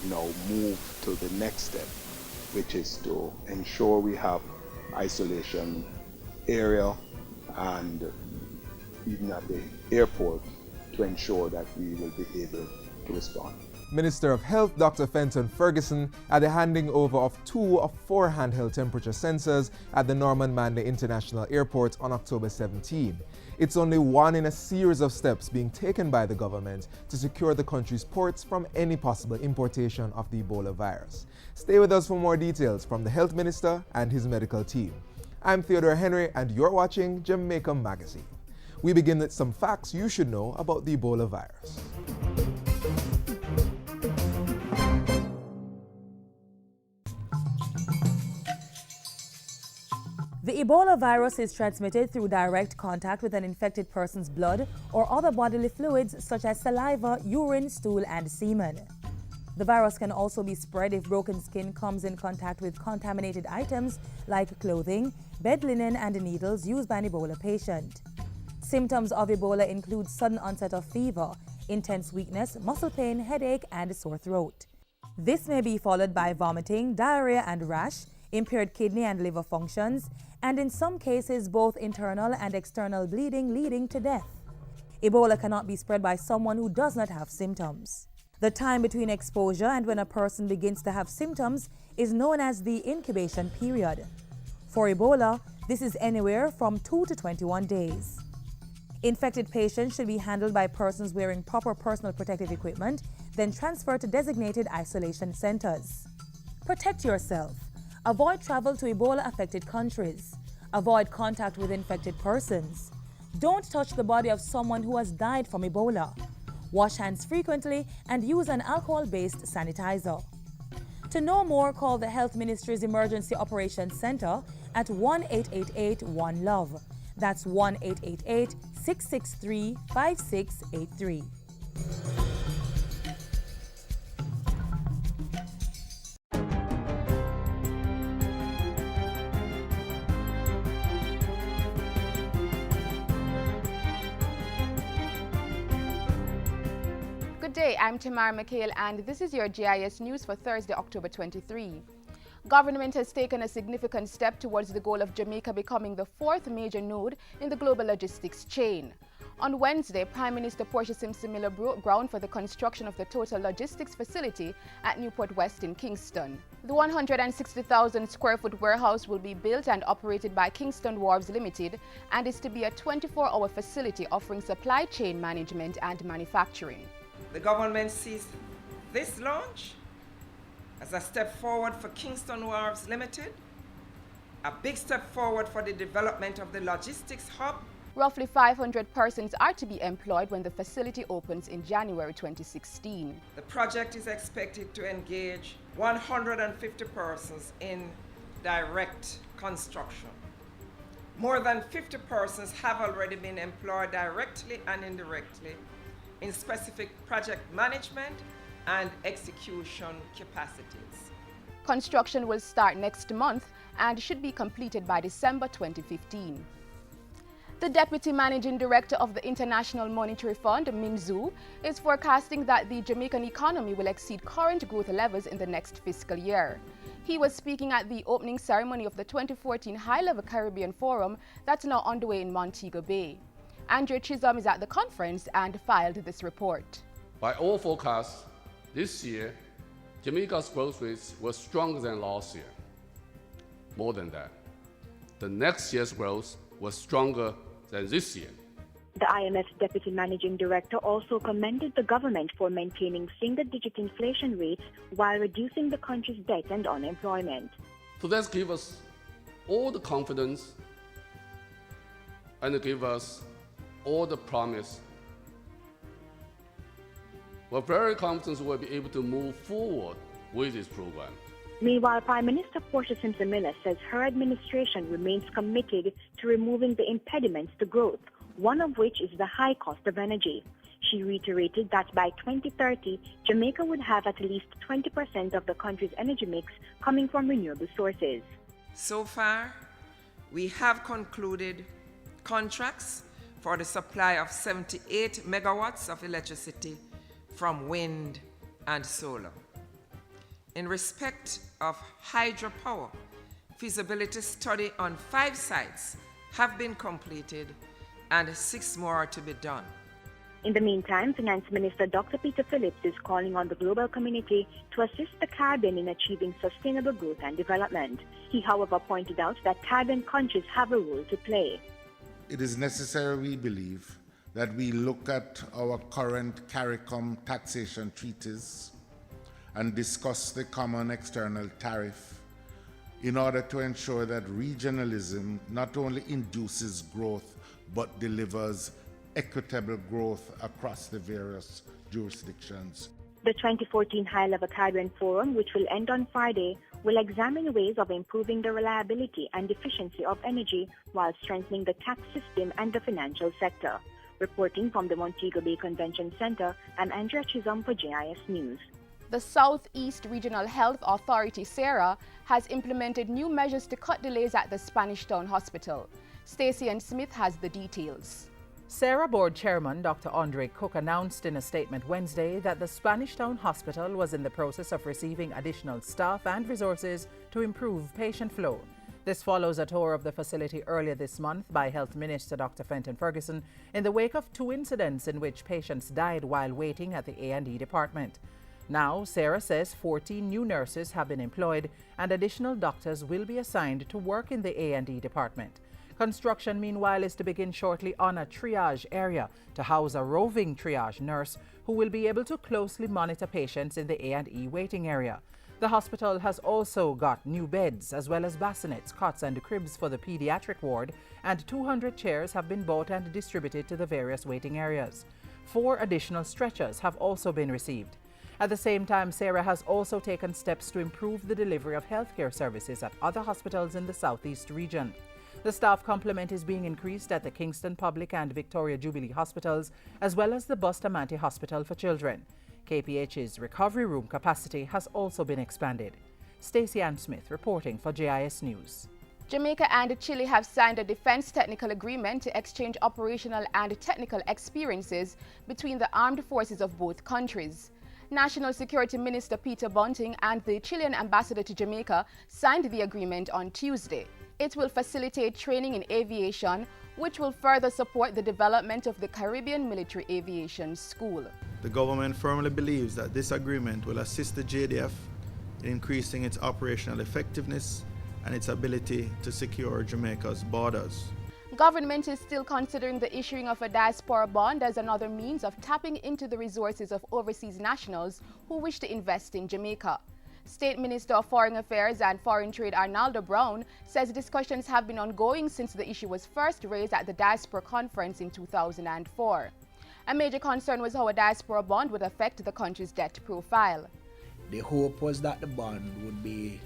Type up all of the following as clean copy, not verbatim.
now move to the next step, which is to ensure we have isolation area and even at the airport to ensure that we will be able to respond. Minister of Health Dr. Fenton Ferguson at the handing over of 2 of 4 handheld temperature sensors at the Norman Manley International Airport on October 17. It's only one in a series of steps being taken by the government to secure the country's ports from any possible importation of the Ebola virus. Stay with us for more details from the Health Minister and his medical team. I'm Theodore Henry and you're watching Jamaica Magazine. We begin with some facts you should know about the Ebola virus. The Ebola virus is transmitted through direct contact with an infected person's blood or other bodily fluids such as saliva, urine, stool, and semen. The virus can also be spread if broken skin comes in contact with contaminated items like clothing, bed linen, and needles used by an Ebola patient. Symptoms of Ebola include sudden onset of fever, intense weakness, muscle pain, headache, and sore throat. This may be followed by vomiting, diarrhea and rash, impaired kidney and liver functions, and in some cases both internal and external bleeding leading to death. Ebola cannot be spread by someone who does not have symptoms. The time between exposure and when a person begins to have symptoms is known as the incubation period. For Ebola, this is anywhere from 2 to 21 days. Infected patients should be handled by persons wearing proper personal protective equipment, then transferred to designated isolation centers. Protect yourself. Avoid travel to Ebola-affected countries. Avoid contact with infected persons. Don't touch the body of someone who has died from Ebola. Wash hands frequently and use an alcohol-based sanitizer. To know more, call the Health Ministry's Emergency Operations Center at 1-888-1-LOVE. That's 1-888-663-5683. Good day, I'm Tamara McHale and this is your GIS News for Thursday, October 23. Government has taken a significant step towards the goal of Jamaica becoming the 4th major node in the global logistics chain. On Wednesday, Prime Minister Portia Simpson Miller broke ground for the construction of the Total Logistics Facility at Newport West in Kingston. The 160,000 square foot warehouse will be built and operated by Kingston Wharves Limited and is to be a 24-hour facility offering supply chain management and manufacturing. The government sees this launch as a step forward for Kingston Wharves Limited, a big step forward for the development of the logistics hub. Roughly 500 persons are to be employed when the facility opens in January 2016. The project is expected to engage 150 persons in direct construction. More than 50 persons have already been employed directly and indirectly in specific project management and execution capacities. Construction will start next month and should be completed by December 2015. The Deputy Managing Director of the International Monetary Fund, Min Zhu, is forecasting that the Jamaican economy will exceed current growth levels in the next fiscal year. He was speaking at the opening ceremony of the 2014 High-Level Caribbean Forum that's now underway in Montego Bay. Andrew Chisholm is at the conference and filed this report. By all forecasts, this year, Jamaica's growth rates were stronger than last year. More than that, the next year's growth was stronger than this year. The IMF Deputy Managing Director also commended the government for maintaining single-digit inflation rates while reducing the country's debt and unemployment. So that gives us all the confidence and give us all the promise. We're very confident we'll be able to move forward with this program. Meanwhile, Prime Minister Portia Simpson Miller says her administration remains committed to removing the impediments to growth, one of which is the high cost of energy. She reiterated that by 2030, Jamaica would have at least 20% of the country's energy mix coming from renewable sources. So far, we have concluded contracts for the supply of 78 megawatts of electricity from wind and solar. In respect of hydropower, feasibility study on 5 sites have been completed and 6 more are to be done. In the meantime, Finance Minister Dr. Peter Phillips is calling on the global community to assist the Caribbean in achieving sustainable growth and development. He, however, pointed out that Caribbean countries have a role to play. It is necessary, we believe, that we look at our current CARICOM taxation treaties and discuss the common external tariff in order to ensure that regionalism not only induces growth but delivers equitable growth across the various jurisdictions. The 2014 High-Level Caribbean Forum, which will end on Friday, will examine ways of improving the reliability and efficiency of energy while strengthening the tax system and the financial sector. Reporting from the Montego Bay Convention Center, I'm Andrea Chisholm for JIS News. The Southeast Regional Health Authority, SERA, has implemented new measures to cut delays at the Spanish Town Hospital. Stacey Ann Smith has the details. SERA Board Chairman Dr. Andre Cook announced in a statement Wednesday that the Spanish Town Hospital was in the process of receiving additional staff and resources to improve patient flow. This follows a tour of the facility earlier this month by Health Minister Dr. Fenton Ferguson in the wake of 2 incidents in which patients died while waiting at the A&E department. Now, SERA says 14 new nurses have been employed and additional doctors will be assigned to work in the A&E department. Construction, meanwhile, is to begin shortly on a triage area to house a roving triage nurse who will be able to closely monitor patients in the A&E waiting area. The hospital has also got new beds as well as bassinets, cots and cribs for the pediatric ward, and 200 chairs have been bought and distributed to the various waiting areas. 4 additional stretchers have also been received. At the same time, SERA has also taken steps to improve the delivery of healthcare services at other hospitals in the Southeast region. The staff complement is being increased at the Kingston Public and Victoria Jubilee Hospitals, as well as the Bustamante Hospital for Children. KPH's recovery room capacity has also been expanded. Stacey Ann Smith reporting for JIS News. Jamaica and Chile have signed a defense technical agreement to exchange operational and technical experiences between the armed forces of both countries. National Security Minister Peter Bunting and the Chilean ambassador to Jamaica signed the agreement on Tuesday. It will facilitate training in aviation, which will further support the development of the Caribbean Military Aviation School. The government firmly believes that this agreement will assist the JDF in increasing its operational effectiveness and its ability to secure Jamaica's borders. Government is still considering the issuing of a diaspora bond as another means of tapping into the resources of overseas nationals who wish to invest in Jamaica. State Minister of Foreign Affairs and Foreign Trade Arnaldo Brown says discussions have been ongoing since the issue was first raised at the Diaspora Conference in 2004. A major concern was how a diaspora bond would affect the country's debt profile. The hope was that the bond would be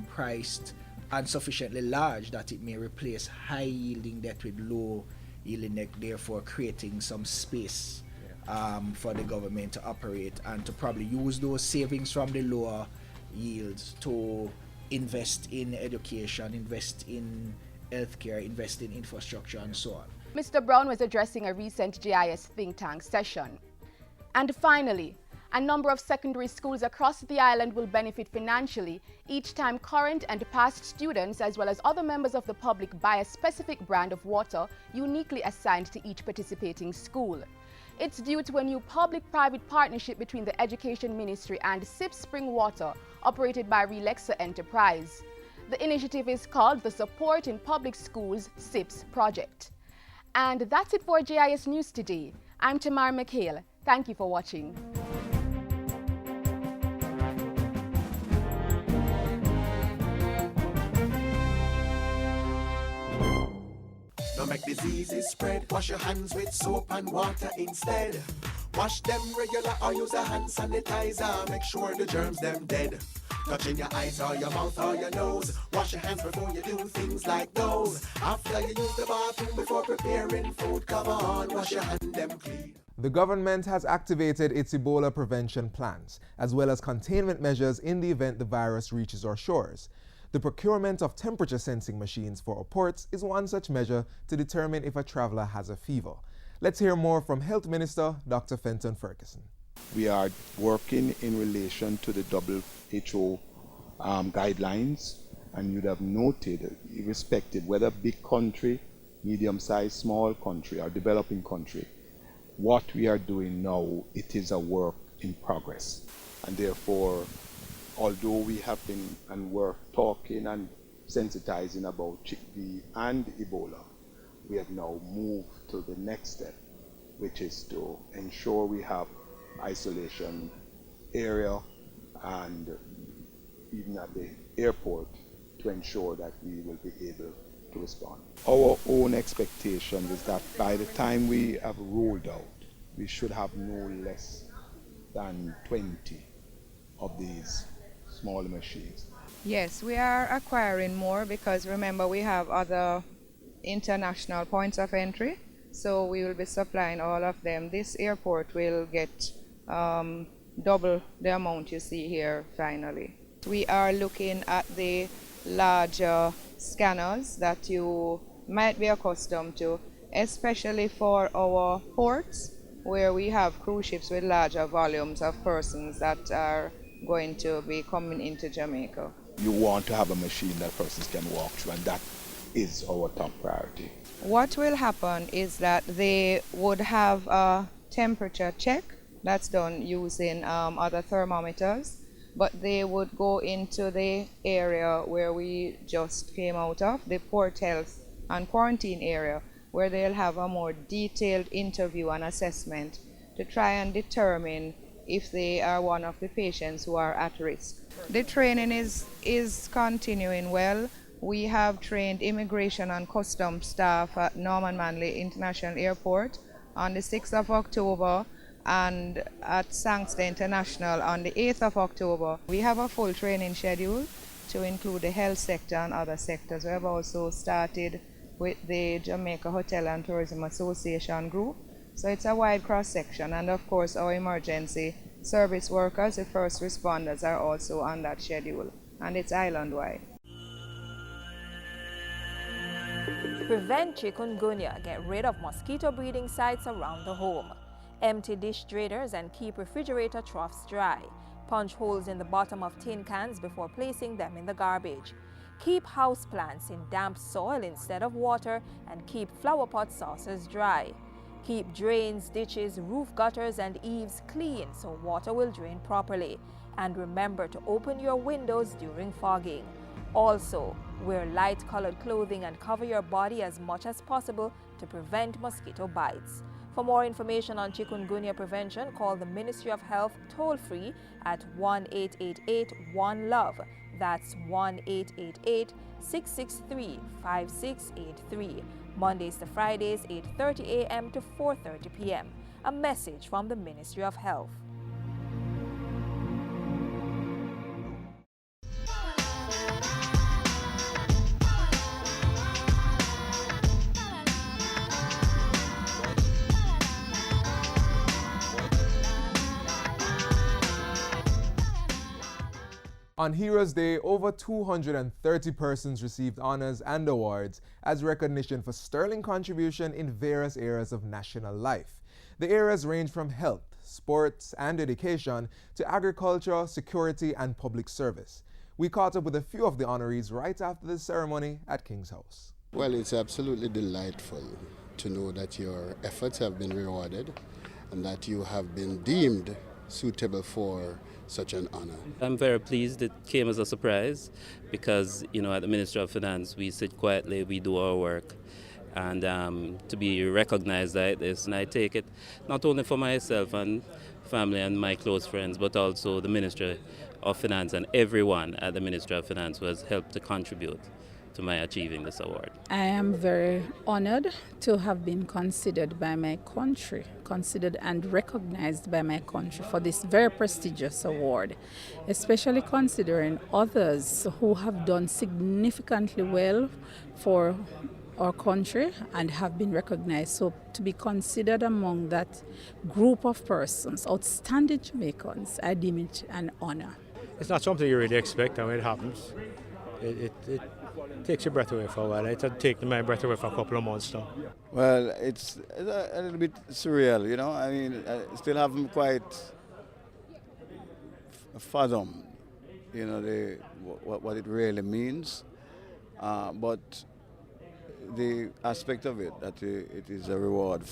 priced and sufficiently large that it may replace high-yielding debt with low-yielding debt, therefore creating some space for the government to operate and to probably use those savings from the lower yields to invest in education, invest in healthcare, invest in infrastructure, and so on. Mr. Brown was addressing a recent GIS think tank session. And finally, a number of secondary schools across the island will benefit financially each time current and past students, as well as other members of the public, buy a specific brand of water uniquely assigned to each participating school. It's due to a new public-private partnership between the Education Ministry and SIP Spring Water, operated by Relaxa Enterprise. The initiative is called the Support in Public Schools SIPS Project. And that's it for JIS News today. I'm Tamara McHale. Thank you for watching. Don't make diseases spread. Wash your hands with soap and water instead. Wash them regular or use a hand sanitizer. Make sure the germs them dead. Touching your eyes or your mouth or your nose. Wash your hands before you do things like those. After you use the bathroom before preparing food, come on, wash your hand them clean. The government has activated its Ebola prevention plans, as well as containment measures in the event the virus reaches our shores. The procurement of temperature sensing machines for our ports is one such measure to determine if a traveler has a fever. Let's hear more from Health Minister Dr. Fenton Ferguson. We are working in relation to the WHO guidelines, and you'd have noted, irrespective whether big country, medium-sized, small country, or developing country, what we are doing now, it is a work in progress. And therefore, although we have been and were talking and sensitizing about chickpea and Ebola, we have now moved to the next step, which is to ensure we have isolation area and even at the airport to ensure that we will be able to respond. Our own expectation is that by the time we have rolled out, we should have no less than 20 of these small machines. Yes, we are acquiring more because remember we have other international points of entry, so we will be supplying all of them. This airport will get double the amount you see here finally. We are looking at the larger scanners that you might be accustomed to, especially for our ports where we have cruise ships with larger volumes of persons that are going to be coming into Jamaica. You want to have a machine that persons can walk through, and that is our top priority. What will happen is that they would have a temperature check that's done using other thermometers, but they would go into the area where we just came out of, the port health and quarantine area, where they'll have a more detailed interview and assessment to try and determine if they are one of the patients who are at risk. The training is continuing well. We have trained immigration and customs staff at Norman Manley International Airport on the 6th of October and at Sangster International on the 8th of October. We have a full training schedule to include the health sector and other sectors. We have also started with the Jamaica Hotel and Tourism Association group. So it's a wide cross-section, and of course our emergency service workers, the first responders, are also on that schedule, and it's island-wide. To prevent chikungunya, get rid of mosquito breeding sites around the home. Empty dish drainers and keep refrigerator troughs dry. Punch holes in the bottom of tin cans before placing them in the garbage. Keep house plants in damp soil instead of water, and keep flower pot saucers dry. Keep drains, ditches, roof gutters and eaves clean so water will drain properly. And remember to open your windows during fogging. Also, wear light-colored clothing and cover your body as much as possible to prevent mosquito bites. For more information on chikungunya prevention, call the Ministry of Health toll-free at 1-888-1-LOVE. That's 1-888-663-5683. Mondays to Fridays, 8:30 a.m. to 4:30 p.m. A message from the Ministry of Health. On Heroes Day, over 230 persons received honors and awards as recognition for sterling contribution in various areas of national life. The areas range from health, sports, and education to agriculture, security, and public service. We caught up with a few of the honorees right after the ceremony at King's House. Well, it's absolutely delightful to know that your efforts have been rewarded and that you have been deemed suitable for such an honor. I'm very pleased. It came as a surprise because, at the Ministry of Finance, we sit quietly, we do our work, and to be recognized like this, and I take it not only for myself and family and my close friends, but also the Ministry of Finance and everyone at the Ministry of Finance who has helped to contribute to my achieving this award. I am very honored to have been considered by my country, considered and recognized by my country for this very prestigious award, especially considering others who have done significantly well for our country and have been recognized. So to be considered among that group of persons, outstanding Jamaicans, I deem it an honor. It's not something you really expect, and when it happens, it takes your breath away for a while. It had taken my breath away for a couple of months now. Well, it's a little bit surreal, I mean, I still haven't quite fathom, what it really means. But the aspect of it, that it is a reward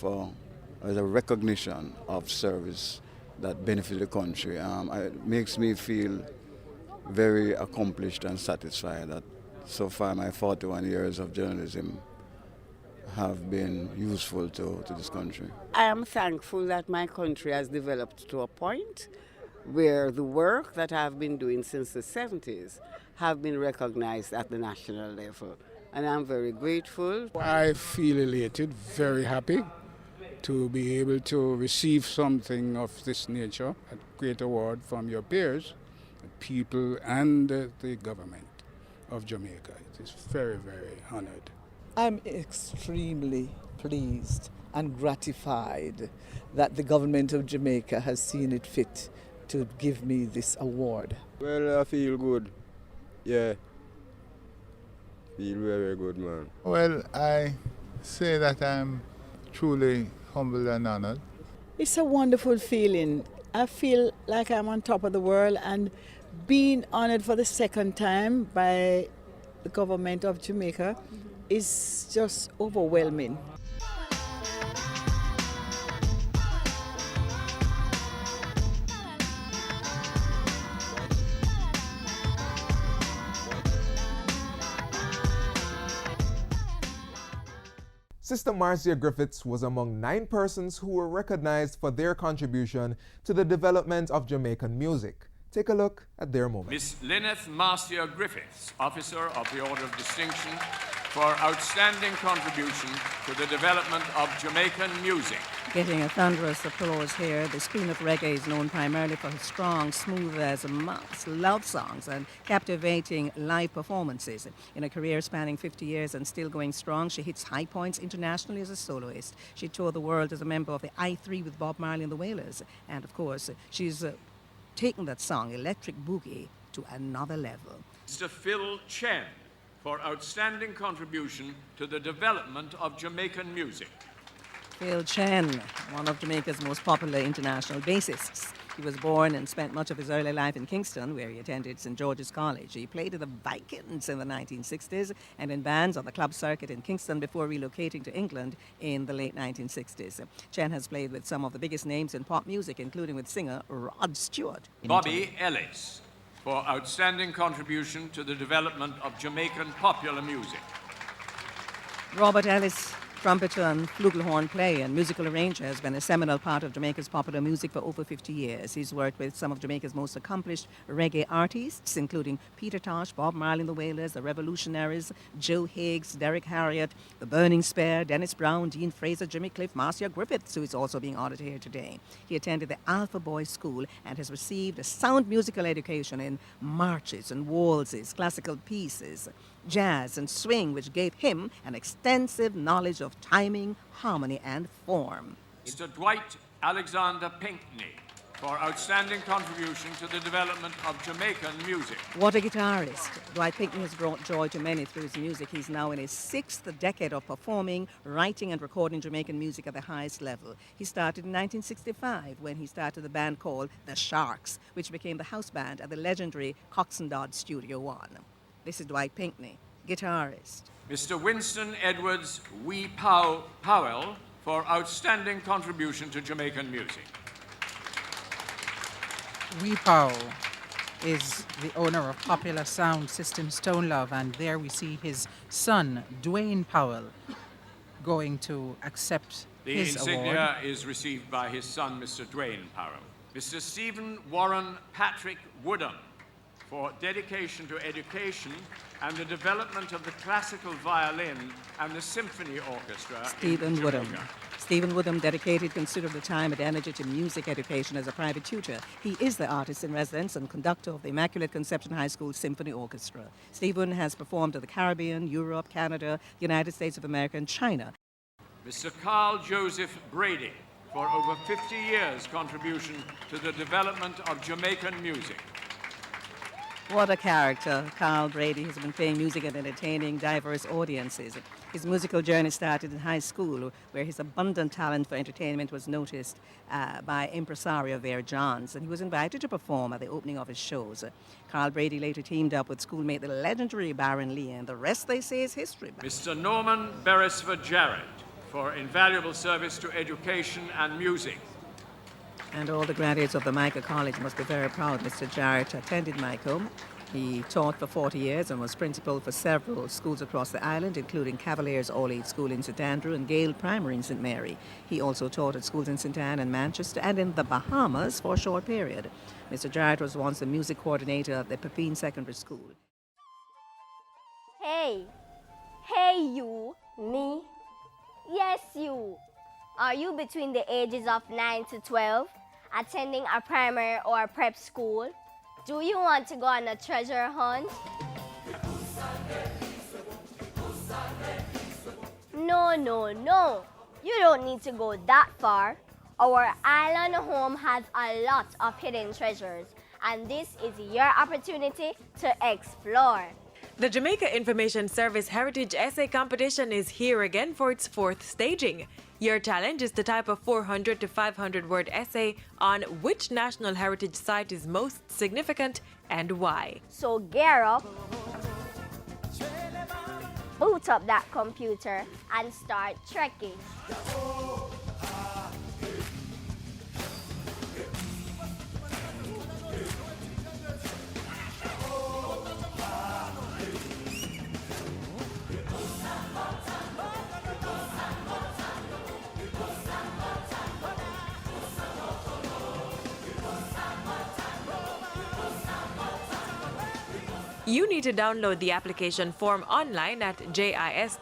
as a recognition of service that benefits the country, it makes me feel very accomplished and satisfied that so far my 41 years of journalism have been useful to this country. I am thankful that my country has developed to a point where the work that I've been doing since the 70s have been recognized at the national level. And I'm very grateful. I feel elated, very happy to be able to receive something of this nature, a great award from your peers, the people and the government of Jamaica. It is very, very honored. I'm extremely pleased and gratified that the government of Jamaica has seen it fit to give me this award. Well, I feel good. Yeah. Feel very good, man. Well, I say that I'm truly humbled and honored. It's a wonderful feeling. I feel like I'm on top of the world, and being honored for the second time by the government of Jamaica is just overwhelming. Sister Marcia Griffiths was among 9 persons who were recognized for their contribution to the development of Jamaican music. Take a look at their moment. Miss Lyneth Marcia Griffiths, Officer of the Order of Distinction, for outstanding contribution to the development of Jamaican music. Getting a thunderous applause here. The Queen of Reggae is known primarily for her strong, smooth as mouse love songs and captivating live performances. In a career spanning 50 years and still going strong, she hits high points internationally as a soloist. She toured the world as a member of the I3 with Bob Marley and the Wailers. And of course, she's taken that song, Electric Boogie, to another level. Mr. Phil Chen, for outstanding contribution to the development of Jamaican music. Phil Chen, one of Jamaica's most popular international bassists. He was born and spent much of his early life in Kingston, where he attended St. George's College. He played with the Vikings in the 1960s and in bands on the club circuit in Kingston before relocating to England in the late 1960s. Chen has played with some of the biggest names in pop music, including with singer Rod Stewart. Bobby Ellis, for outstanding contribution to the development of Jamaican popular music. Robert Ellis, trumpeter and flugelhorn player and musical arranger, has been a seminal part of Jamaica's popular music for over 50 years. He's worked with some of Jamaica's most accomplished reggae artists, including Peter Tosh, Bob Marley and the Wailers, the Revolutionaries, Joe Higgs, Derek Harriott, the Burning Spear, Dennis Brown, Dean Fraser, Jimmy Cliff, Marcia Griffiths, who is also being honored here today. He attended the Alpha Boys School and has received a sound musical education in marches and waltzes, classical pieces, jazz and swing, which gave him an extensive knowledge of timing, harmony, and form. Mr. Dwight Alexander Pinkney, for outstanding contribution to the development of Jamaican music. What a guitarist. Dwight Pinkney has brought joy to many through his music. He's now in his 6th decade of performing, writing, and recording Jamaican music at the highest level. He started in 1965 when he started the band called The Sharks, which became the house band at the legendary Cox and Dodd Studio One. This is Dwight Pinkney, guitarist. Mr. Winston Edwards Wee Powell, for outstanding contribution to Jamaican music. Wee Powell is the owner of popular sound system Stone Love, and there we see his son, Dwayne Powell, going to accept his award. The insignia is received by his son, Mr. Dwayne Powell. Mr. Stephen Warren Patrick Woodham, for dedication to education and the development of the classical violin and the symphony orchestra. Stephen Woodham. Stephen Woodham dedicated considerable time and energy to music education as a private tutor. He is the artist in residence and conductor of the Immaculate Conception High School Symphony Orchestra. Stephen has performed in the Caribbean, Europe, Canada, the United States of America, and China. Mr. Carl Joseph Brady, for over 50 years' contribution to the development of Jamaican music. What a character. Carl Brady has been playing music and entertaining diverse audiences. His musical journey started in high school, where his abundant talent for entertainment was noticed by impresario Vera Johns, and he was invited to perform at the opening of his shows. Carl Brady later teamed up with schoolmate the legendary Baron Lee, and the rest, they say, is history. Mr. Norman Beresford Jarrett for invaluable service to education and music. And all the graduates of the Jamaica College must be very proud. Mr. Jarrett attended Jamaica. He taught for 40 years and was principal for several schools across the island, including Cavaliers All-Age School in St. Andrew and Gale Primary in St. Mary. He also taught at schools in St. Anne and Manchester and in the Bahamas for a short period. Mr. Jarrett was once the music coordinator at the Pepin Secondary School. Hey! Hey you! Me? Yes you! Are you between the ages of 9 to 12, attending a primary or a prep school? Do you want to go on a treasure hunt? No, no, no. You don't need to go that far. Our island home has a lot of hidden treasures, and this is your opportunity to explore. The Jamaica Information Service Heritage Essay Competition is here again for its 4th staging. Your challenge is to type a 400 to 500 word essay on which national heritage site is most significant and why. So gear up, boot up that computer, and start trekking. You need to download the application form online at jis.gov.jm.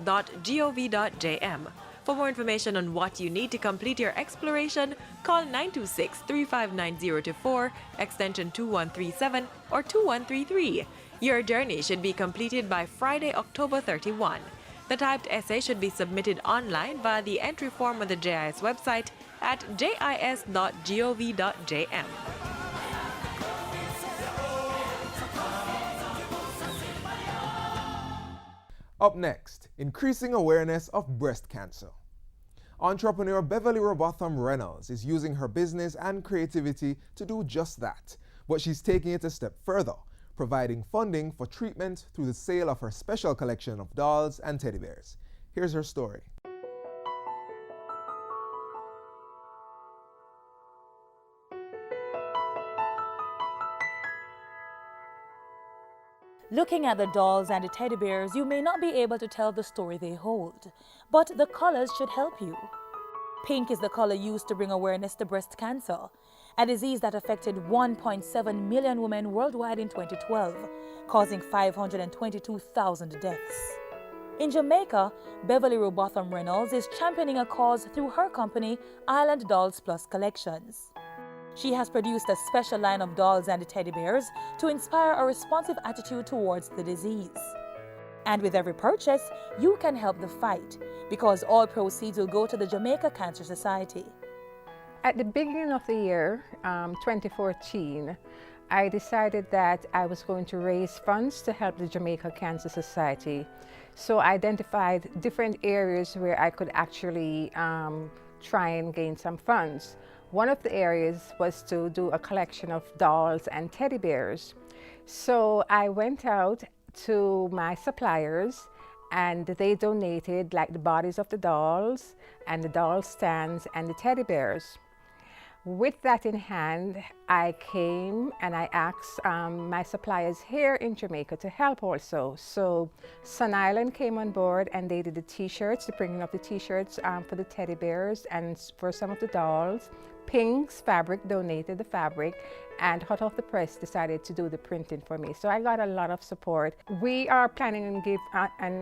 For more information on what you need to complete your exploration, call 926-359-024, extension 2137 or 2133. Your journey should be completed by Friday, October 31. The typed essay should be submitted online via the entry form on the JIS website at jis.gov.jm. Up next, increasing awareness of breast cancer. Entrepreneur Beverly Robotham Reynolds is using her business and creativity to do just that, but she's taking it a step further, providing funding for treatment through the sale of her special collection of dolls and teddy bears. Here's her story. Looking at the dolls and the teddy bears, you may not be able to tell the story they hold, but the colors should help you. Pink is the color used to bring awareness to breast cancer, a disease that affected 1.7 million women worldwide in 2012, causing 522,000 deaths. In Jamaica, Beverly Robotham Reynolds is championing a cause through her company, Island Dolls Plus Collections. She has produced a special line of dolls and teddy bears to inspire a responsive attitude towards the disease. And with every purchase, you can help the fight, because all proceeds will go to the Jamaica Cancer Society. At the beginning of the year, 2014, I decided that I was going to raise funds to help the Jamaica Cancer Society. So I identified different areas where I could actually try and gain some funds. One of the areas was to do a collection of dolls and teddy bears. So I went out to my suppliers and they donated like the bodies of the dolls and the doll stands and the teddy bears. With that in hand, I came and I asked my suppliers here in Jamaica to help also. So Sun Island came on board and they did the t-shirts, the printing of the t-shirts for the teddy bears and for some of the dolls. Pink's Fabric donated the fabric and Hot Off the Press decided to do the printing for me. So I got a lot of support. We are planning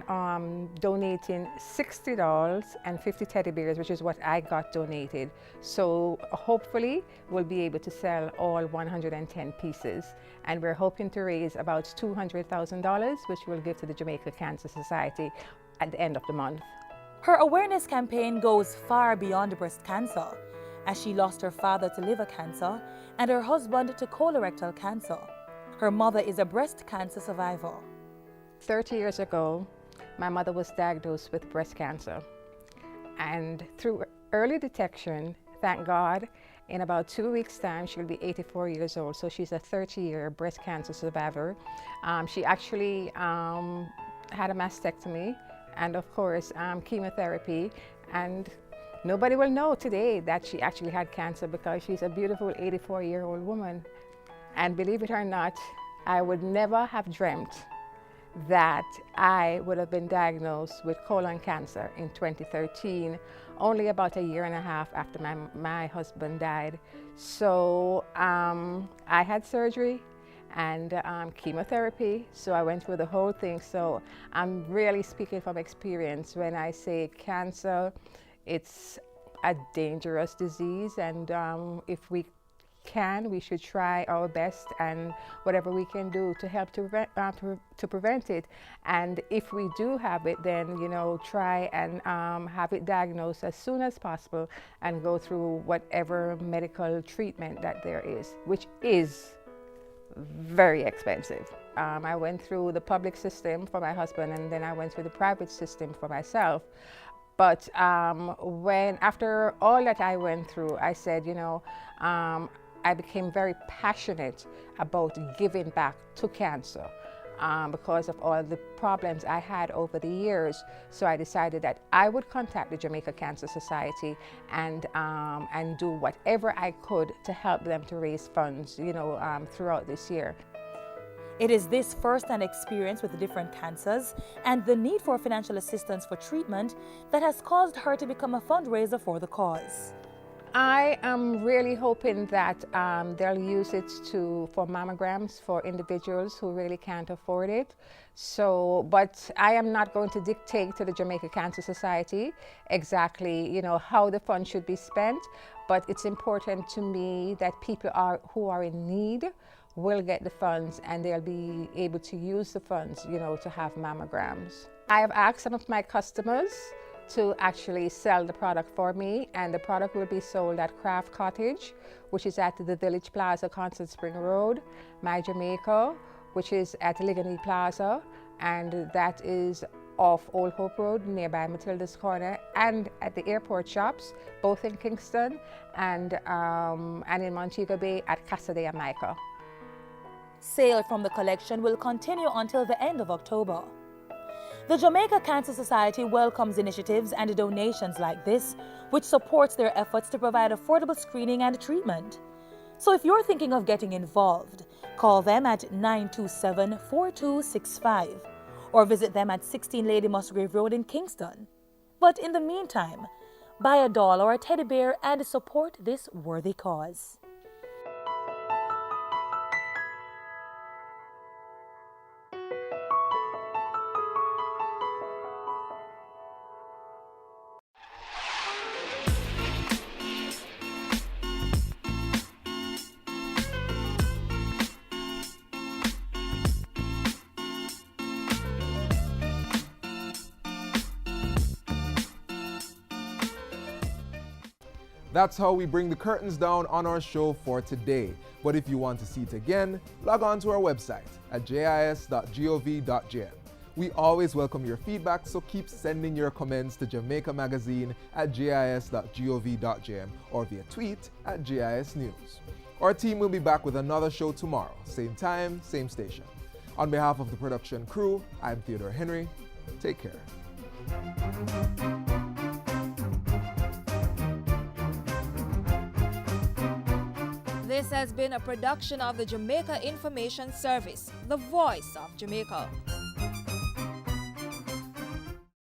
on donating 60 dolls and 50 teddy bears, which is what I got donated. So hopefully we'll be able to sell all 110 pieces. And we're hoping to raise about $200,000, which we'll give to the Jamaica Cancer Society at the end of the month. Her awareness campaign goes far beyond breast cancer, as she lost her father to liver cancer and her husband to colorectal cancer. Her mother is a breast cancer survivor. 30 years ago, my mother was diagnosed with breast cancer. And through early detection, thank God, in about 2 weeks' time, she'll be 84 years old. So she's a 30-year breast cancer survivor. She actually had a mastectomy and, of course, chemotherapy. And nobody will know today that she actually had cancer because she's a beautiful 84-year-old woman. And believe it or not, I would never have dreamt that I would have been diagnosed with colon cancer in 2013, only about a year and a half after my husband died. So I had surgery and chemotherapy, so I went through the whole thing. So I'm really speaking from experience when I say cancer, it's a dangerous disease, and if we should try our best and whatever we can do to help to prevent it. And if we do have it, then, you know, try and have it diagnosed as soon as possible and go through whatever medical treatment that there is, which is very expensive. I went through the public system for my husband, and then I went through the private system for myself. But after all that I went through, I said, you know, I became very passionate about giving back to cancer because of all the problems I had over the years. So I decided that I would contact the Jamaica Cancer Society and do whatever I could to help them to raise funds, you know, throughout this year. It is this first-hand experience with the different cancers and the need for financial assistance for treatment that has caused her to become a fundraiser for the cause. I am really hoping that they'll use it for mammograms for individuals who really can't afford it. So, but I am not going to dictate to the Jamaica Cancer Society exactly, you know, how the funds should be spent. But it's important to me that people who are in need will get the funds, and they'll be able to use the funds, you know, to have mammograms. I have asked some of my customers to actually sell the product for me, and the product will be sold at Craft Cottage, which is at the Village Plaza, Constant Spring Road, My Jamaica, which is at Ligony Plaza, and that is off Old Hope Road, nearby Matilda's Corner, and at the airport shops, both in Kingston and in Montego Bay at Casa de Jamaica. Sale from the collection will continue until the end of October. The Jamaica Cancer Society welcomes initiatives and donations like this, which supports their efforts to provide affordable screening and treatment. So if you're thinking of getting involved, call them at 927-4265 or visit them at 16 Lady Musgrave Road in Kingston. But in the meantime, buy a doll or a teddy bear and support this worthy cause. That's how we bring the curtains down on our show for today. But if you want to see it again, log on to our website at jis.gov.jm. We always welcome your feedback, so keep sending your comments to Jamaica Magazine at jis.gov.jm or via tweet at JIS News. Our team will be back with another show tomorrow, same time, same station. On behalf of the production crew, I'm Theodore Henry. Take care. This has been a production of the Jamaica Information Service, the voice of Jamaica.